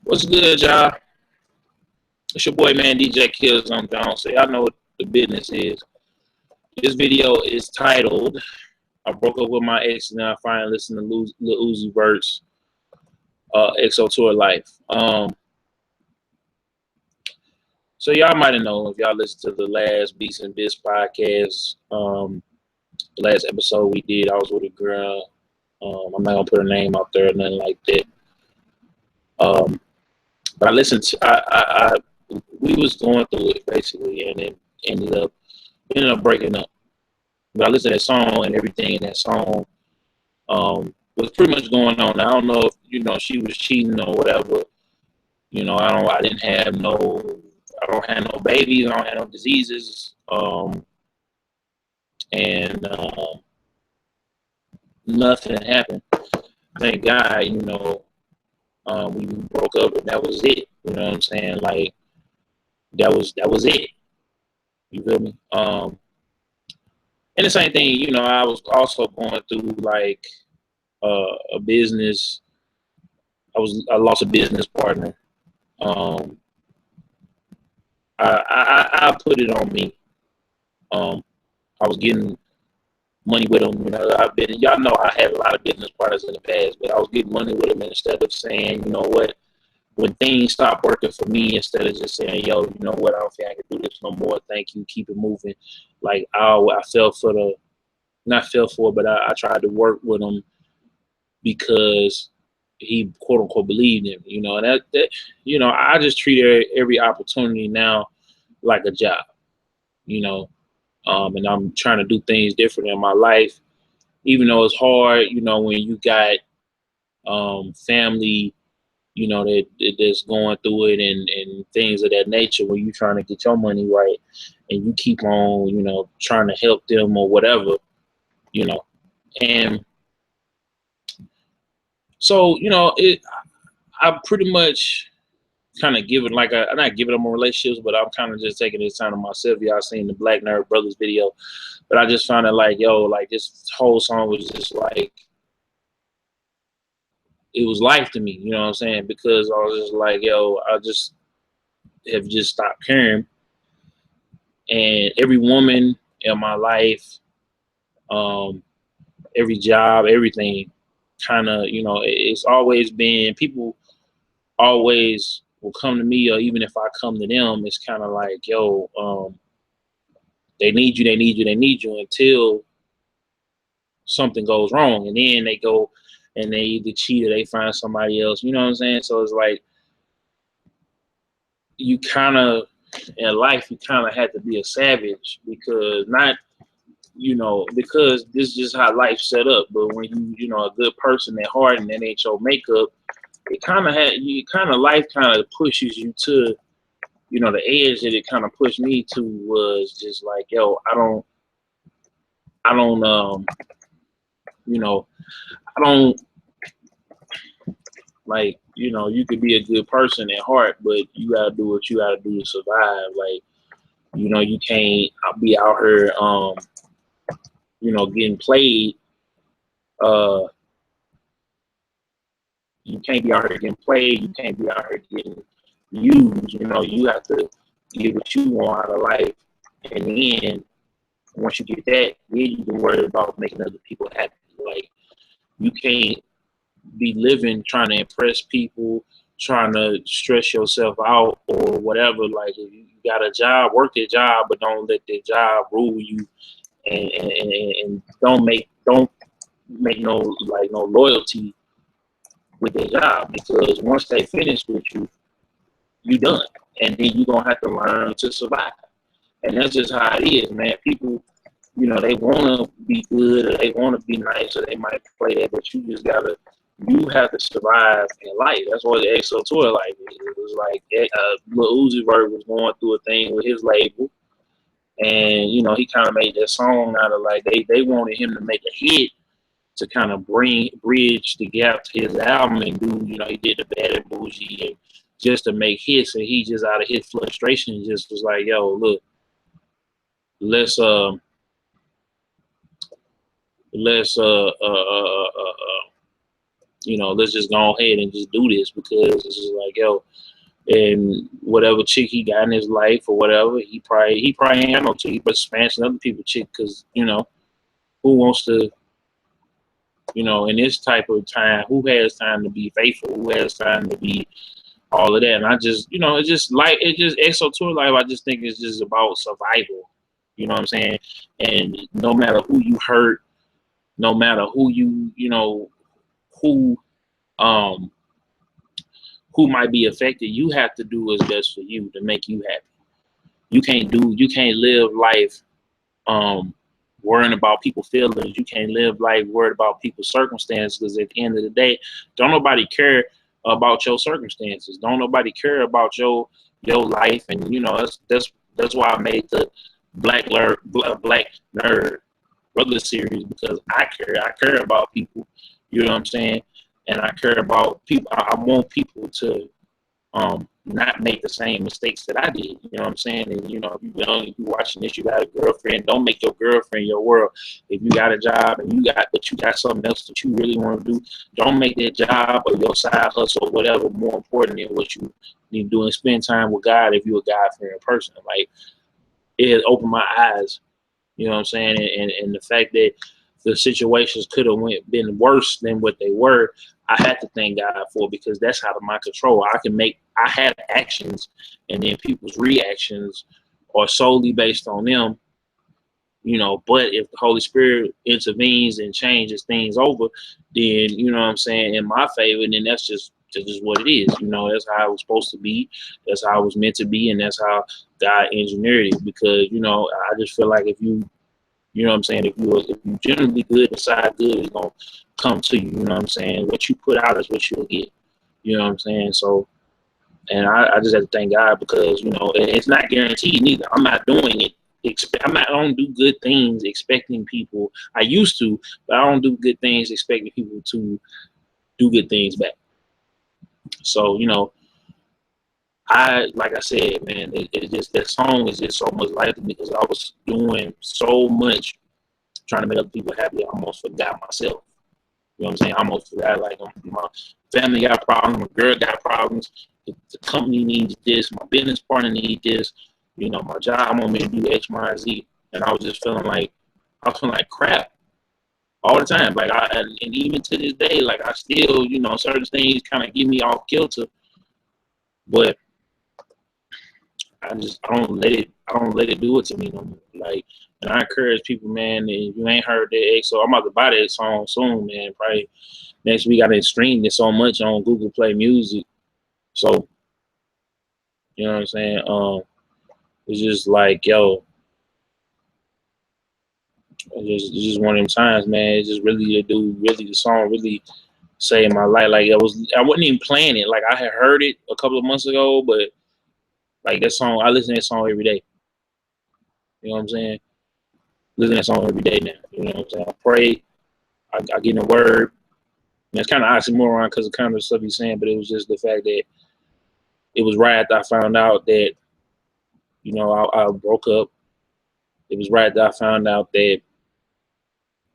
What's good, y'all? It's your boy, man, DJKillzownJones. So y'all know what the business is. This video is titled, I broke up with my ex and I finally listened to Lil Uzi Vert's XO Tour Life. So y'all might have known if y'all listened to the last Beats and Bits podcast, the last episode we did, I was with a girl. I'm not gonna put her name out there or nothing like that. But I listened to, we was going through it basically, and it ended up breaking up. But I listened to that song and everything in that song was pretty much going on. I don't know if, you know, she was cheating or whatever. You know, I don't have no babies, I don't have no diseases. Nothing happened. Thank God, you know, we broke up and that was it. You know what I'm saying? Like, that was it. You feel me? And the same thing, you know, I was also going through like a business. I lost a business partner. I put it on me. I was getting money with them. You know, y'all know I had a lot of business partners in the past, but I was getting money with them instead of saying, you know what, when things stopped working for me, instead of just saying, yo, you know what, I don't think I can do this no more. Thank you. Keep it moving. Like I fell for but I tried to work with him because he quote unquote believed in me, you know, and that you know, I just treat every opportunity now like a job, you know, and I'm trying to do things different in my life, even though it's hard, you know, when you got family, you know, that's going through it and things of that nature, when you're trying to get your money right and you keep on, you know, trying to help them or whatever, you know. And so, you know, I pretty much kind of give it like I'm not giving them a relationships, but I'm kind of just taking this time to myself. Y'all seen the Black Nerd Brothers video, but I just found it like, yo, like this whole song was just like, it was life to me, you know what I'm saying? Because I was just like, yo, I just have just stopped caring. And every woman in my life, every job, everything kind of, you know, it's always been, people always will come to me, or even if I come to them, it's kind of like, yo, they need you until something goes wrong. And then they go and they either cheat or they find somebody else, you know what I'm saying? So it's like, you kind of, in life, you kind of have to be a savage, because not, you know, because this is just how life's set up. But when you know, a good person at heart and that ain't your makeup, it kind of life kind of pushes you to, you know, the edge that it kind of pushed me to was just like, yo, I don't, you know, I don't, like, you know, you could be a good person at heart, but you gotta do what you gotta do to survive. Like, you know, you can't be out here, you know, getting played. You can't be out here getting played. You can't be out here getting used. You know, you have to get what you want out of life. And then once you get that, then you can worry about making other people happy. Like, you can't be living trying to impress people, trying to stress yourself out or whatever. Like, if you got a job, work your job, but don't let that job rule you, and don't make no loyalty with their job, because once they finish with you, you done, and then you're gonna have to learn to survive. And that's just how it is, man. People, you know, they want to be good or they want to be nice or they might play that, but you have to survive in life. That's what the XO Tour Life is. It was like, Lil Uzi Vert was going through a thing with his label, and, you know, he kind of made that song out of like, they wanted him to make a hit to kind of bridge the gap to his album and do, you know, he did the Bad and Bougie and just to make hits, and he just out of his frustration just was like, yo, look, let's you know, let's just go ahead and just do this, because it's just like, yo, and whatever chick he got in his life or whatever, he probably ain't had no chick, but smashing other people's chick, because, you know, who wants to, you know, in this type of time, who has time to be faithful? Who has time to be all of that? And I just, you know, it's just EXO Tour Life, I just think it's just about survival. You know what I'm saying? And no matter who you hurt, no matter who you know, um who might be affected, you have to do what's best for you to make you happy. You can't live life worrying about people's feelings. You can't live life worried about people's circumstances, because at the end of the day, don't nobody care about your circumstances. Don't nobody care about your life. And you know, that's why I made the Black Nerd Brother series, because I care about people. You know what I'm saying? And I care about people. I want people to not make the same mistakes that I did. You know what I'm saying? And you know, if you watching this, you got a girlfriend, don't make your girlfriend your world. If you got a job and you got something else that you really want to do, don't make that job or your side hustle or whatever more important than what you need to do, and spend time with God if you're a God-fearing person. Like, it has opened my eyes. You know what I'm saying? And the fact that the situations could have been worse than what they were, I had to thank God for, because that's out of my control. I have actions, and then people's reactions are solely based on them, you know. But if the Holy Spirit intervenes and changes things over, then, you know what I'm saying, in my favor, then that's just what it is. You know, that's how it was supposed to be. That's how it was meant to be, and that's how God engineered it. Because, you know, I just feel like if you know what I'm saying, if you generally good, inside good is gonna come to you. You know what I'm saying? What you put out is what you'll get. You know what I'm saying? So, and I just have to thank God, because, you know, it's not guaranteed neither. I'm not doing it. I don't do good things expecting people. I used to, but I don't do good things expecting people to do good things back. So, you know, like I said, man, it just, that song is just so much life to me, because I was doing so much trying to make other people happy, I almost forgot myself. You know what I'm saying? I almost forgot, like, my family got problems, my girl got problems, the company needs this, my business partner needs this, you know, my job want me to do X, Y, and Z. And I was just feeling like crap all the time. Like, and even to this day, like, I still, you know, certain things kind of get me off kilter, but I don't let it do it to me no more. Like, and I encourage people, man, if you ain't heard that EXO, I'm about to buy that song soon, man. Probably next week. I didn't stream it so much on Google Play Music. So, you know what I'm saying? It's just like, yo, it's just one of them times, man. It's just really the song really saved my life. Like, I wasn't even playing it. Like, I had heard it a couple of months ago, but like, that song, I listen to that song every day. You know what I'm saying? Listen to that song every day now. You know what I'm saying? I pray, I get in the word. And it's kind of oxymoron because of kind of the stuff he's saying, but it was just the fact that it was right after I found out that, you know, I broke up. It was right after I found out that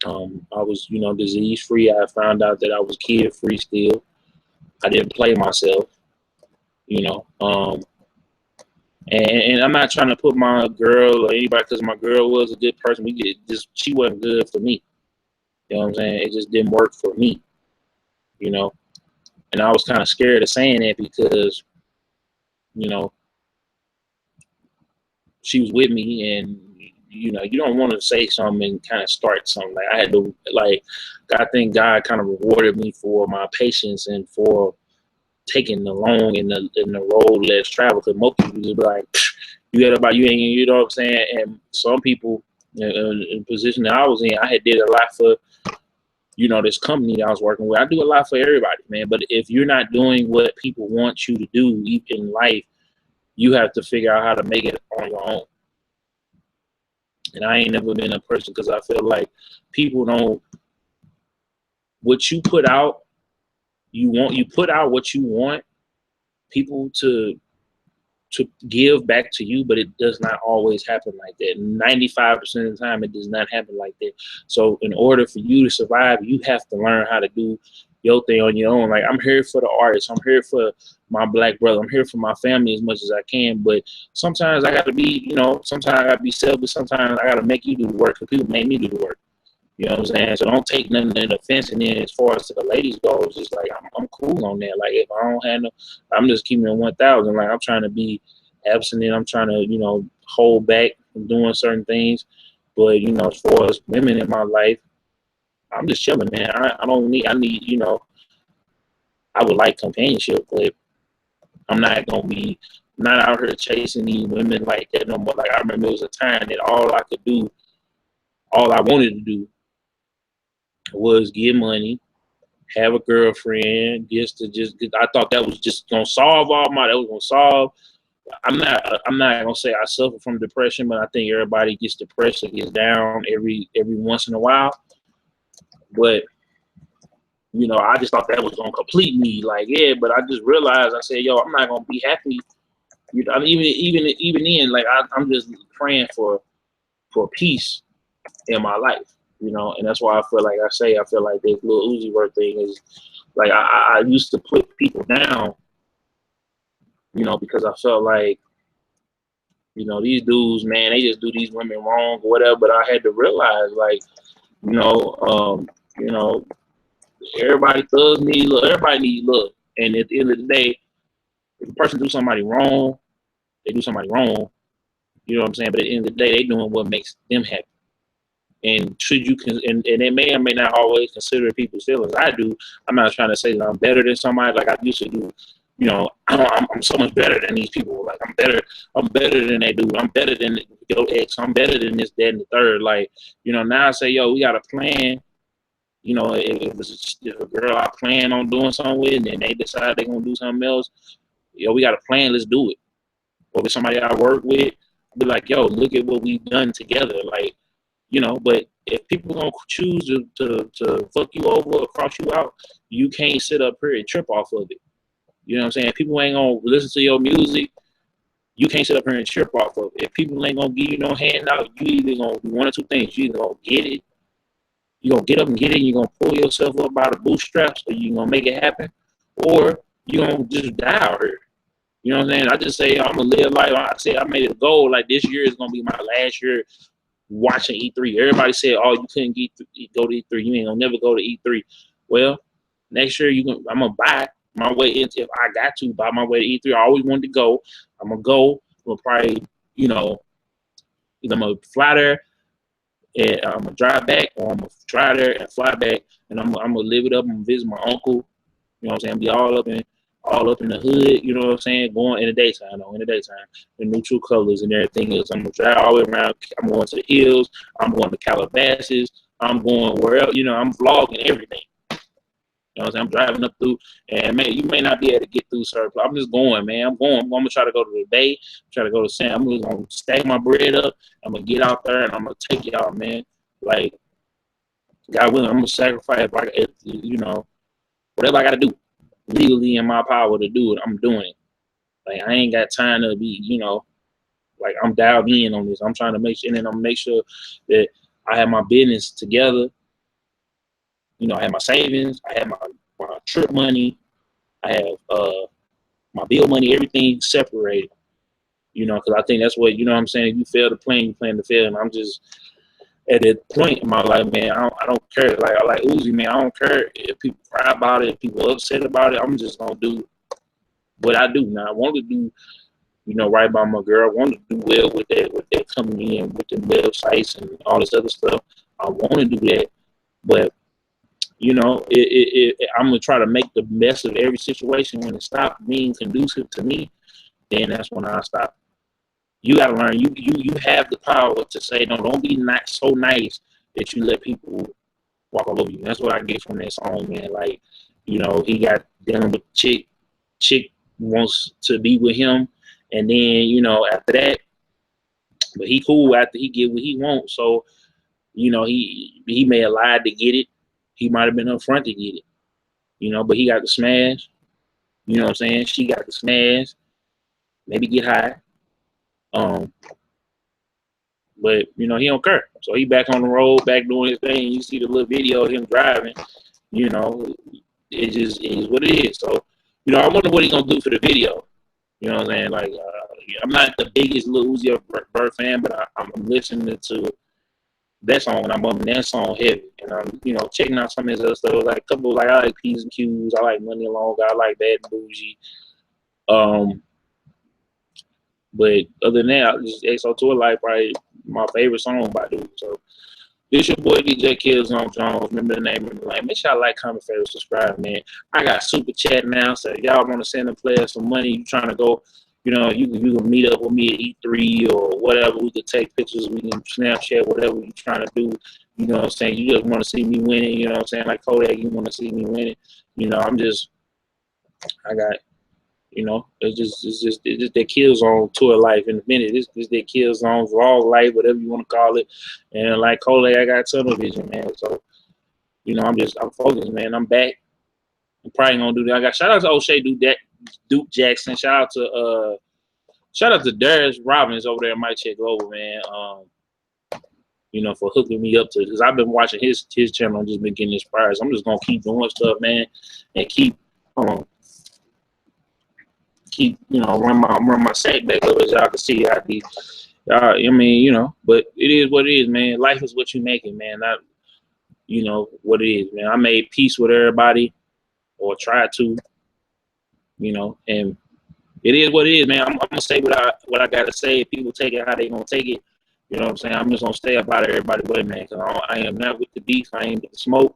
I was, you know, disease free. I found out that I was kid free still. I didn't play myself, you know. And I'm not trying to put my girl or anybody, because my girl was a good person. She wasn't good for me. You know what I'm saying? It just didn't work for me, you know. And I was kind of scared of saying that, because, you know, she was with me, and, you know, you don't want to say something and kind of start something. Like, I had to, like, I think God kind of rewarded me for my patience and for taking the long in the road less travel. Because most people just be like, you got about, you ain't, you know what I'm saying? And some people in the position that I was in, I had did a lot for, you know, this company I was working with. I do a lot for everybody, man. But if you're not doing what people want you to do in life, you have to figure out how to make it on your own. And I ain't never been a person, because I feel like people don't, what you put out, you put out what you want people to give back to you, but it does not always happen like that. 95% of the time, it does not happen like that. So in order for you to survive, you have to learn how to do your thing on your own. Like, I'm here for the artists. I'm here for my black brother. I'm here for my family as much as I can. But sometimes I got to be, you know, sometimes I got to be selfish. Sometimes I got to make you do the work because people make me do the work. You know what I'm saying? So don't take nothing in offense. And then as far as to the ladies go, it's just like, I'm cool on that. Like, if I don't have no, I'm just keeping it 1,000. Like, I'm trying to be abstinent. I'm trying to, you know, hold back from doing certain things. But, you know, as far as women in my life, I'm just chilling, man. I don't need, I need, you know, I would like companionship, but I'm not going to be, not out here chasing these women like that no more. Like, I remember it was a time that all I could do, all I wanted to do was get money, have a girlfriend, I thought that was just gonna solve all my, that was gonna solve. I'm not gonna say I suffer from depression, but I think everybody gets depressed or gets down every once in a while. But you know, I just thought that was gonna complete me. Like, yeah, but I just realized, I said, yo, I'm not gonna be happy. You know, I mean, even then, like, I'm just praying for peace in my life. You know, and that's why I feel like I feel like this Lil Uzi Vert thing is like, I used to put people down, you know, because I felt like, you know, these dudes, man, they just do these women wrong or whatever. But I had to realize, like, you know, everybody thugs need love. Everybody need love. And at the end of the day, if a person do somebody wrong, they do somebody wrong. You know what I'm saying? But at the end of the day, they doing what makes them happy. And should you and they may or may not always consider people's feelings. I do. I'm not trying to say that I'm better than somebody like I used to do. You know, I'm so much better than these people. Like, I'm better than they do. I'm better than your ex. I'm better than this, that, and the third. Like, you know, now I say, yo, we got a plan. You know, if a girl I plan on doing something with, and then they decide they're gonna do something else, yo, we got a plan. Let's do it. Or with somebody I work with, be like, yo, look at what we've done together. Like, you know, but if people gonna choose to fuck you over or cross you out, you can't sit up here and trip off of it. You know what I'm saying? If people ain't gonna listen to your music, you can't sit up here and trip off of it. If people ain't gonna give you no handout, you either gonna do one or two things. You either gonna get it, you gonna get up and get it, and you're gonna pull yourself up by the bootstraps, or you gonna make it happen, or you gonna just die out here. You know what I'm saying? I just say I'm gonna live life. I say I made a goal. Like, this year is gonna be my last year watching E3. Everybody said, "Oh, you couldn't go to E3. You ain't gonna never go to E3." Well, next year I'm gonna buy my way into. If I got to buy my way to E3, I always wanted to go. I'm gonna go. I'm gonna probably, you know, either I'm gonna fly there and I'm gonna drive back, or I'm gonna fly there and fly back, and I'm gonna live it up and visit my uncle. You know what I'm saying? Be all up in the hood, you know what I'm saying? Going in the daytime, in neutral colors and everything else. I'm gonna drive all the way around. I'm going to the hills. I'm going to Calabasas. I'm going wherever, you know, I'm vlogging everything. You know what I'm saying? I'm driving up through, and man, you may not be able to get through certain. I'm just going, man. I'm going. I'm gonna try to go to the Bay. Try to go to San. I'm just gonna stack my bread up. I'm gonna get out there and I'm gonna take y'all, man. Like, God willing, I'm gonna sacrifice. You know, whatever I gotta do, legally in my power to do it, I'm doing it. Like, I ain't got time to be, you know, like, I'm dialed in on this. I'm trying to make sure, and then I'm gonna make sure that I have my business together. You know, I have my savings, I have my trip money, I have my bill money, everything separated. You know, because I think that's what, you know what I'm saying, if you fail to plan, you plan to fail. And I'm just at that point in my life, man, I don't care. Like, I like Uzi, man. I don't care if people cry about it, if people upset about it. I'm just gonna do what I do. Now, I want to do, you know, right by my girl. I want to do well with that coming in with the websites and all this other stuff. I want to do that, but you know, I'm gonna try to make the best of every situation. When it stops being conducive to me, then that's when I stop. You gotta learn. You have the power to say no. Don't be not so nice that you let people walk all over you. That's what I get from that song, man. Like, you know, he got dealing with chick wants to be with him, and then, you know, after that, but he cool after he get what he wants. So, you know, he may have lied to get it. He might have been upfront to get it, you know, but he got the smash. You know what I'm saying? She got the smash. Maybe get high. But you know, he don't care. So he back on the road, back doing his thing. You see the little video of him driving, you know, it just is what it is. So, you know, I wonder what he's gonna do for the video. You know what I'm saying? Like, I'm not the biggest Lil Uzi Vert fan, but I'm listening to that song and I'm bumping that song heavy. And I'm, you know, checking out some of his other stuff. Like a couple, like I like P's and Q's, I like Money Alone, I like Bad and Bougie. But other than that, just XO Tour Life, probably my favorite song by dude. So this your boy DJKillzownJones. Remember the name of the lane. Make sure y'all like, comment, favorite, subscribe, man. I got super chat now, so if y'all want to send the players some money, you trying to go, you know, you can meet up with me at E3 or whatever. We could take pictures, we can Snapchat, whatever you trying to do. You know what I'm saying? You just want to see me winning, you know what I'm saying? Like Kodak, you want to see me winning. You know, I got, you know, it's just that Killzone tour life in a minute. It's that Killzone vlog life, whatever you want to call it. And like Kodak, I got tunnel vision, man. So, you know, I'm focused, man. I'm back. I'm probably gonna do that. I got shout out to O'Shea Duke Jackson. Shout out to Darius Robbins over there at My Check Global, man. You know, for hooking me up to, because I've been watching his channel and just been getting inspired. So I'm just gonna keep doing stuff, man, and keep you know, run my sack back up, as y'all can see. I mean, you know, but it is what it is, man. Life is what you make it, man. Not, you know, what it is, man. I made peace with everybody, or tried to, you know, and it is what it is, man. I'm gonna say what I gotta say. If people take it how they gonna take it, you know what I'm saying? I'm just gonna stay up out of everybody's way, man. Cause I am not with the beef. I ain't with the smoke.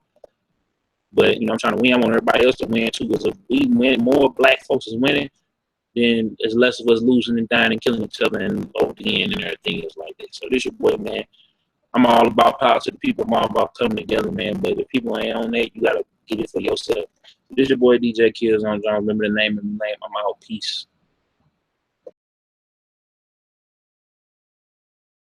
But you know, I'm trying to win. I want everybody else to win too. Because if we win, more black folks is winning, then there's less of us losing and dying and killing each other and over the end and everything is like that. So this your boy, man. I'm all about power to the people. I'm all about coming together, man. But if people ain't on that, you gotta get it for yourself. This your boy DJKillzownJones. Remember the name and the name. I'm out. Peace.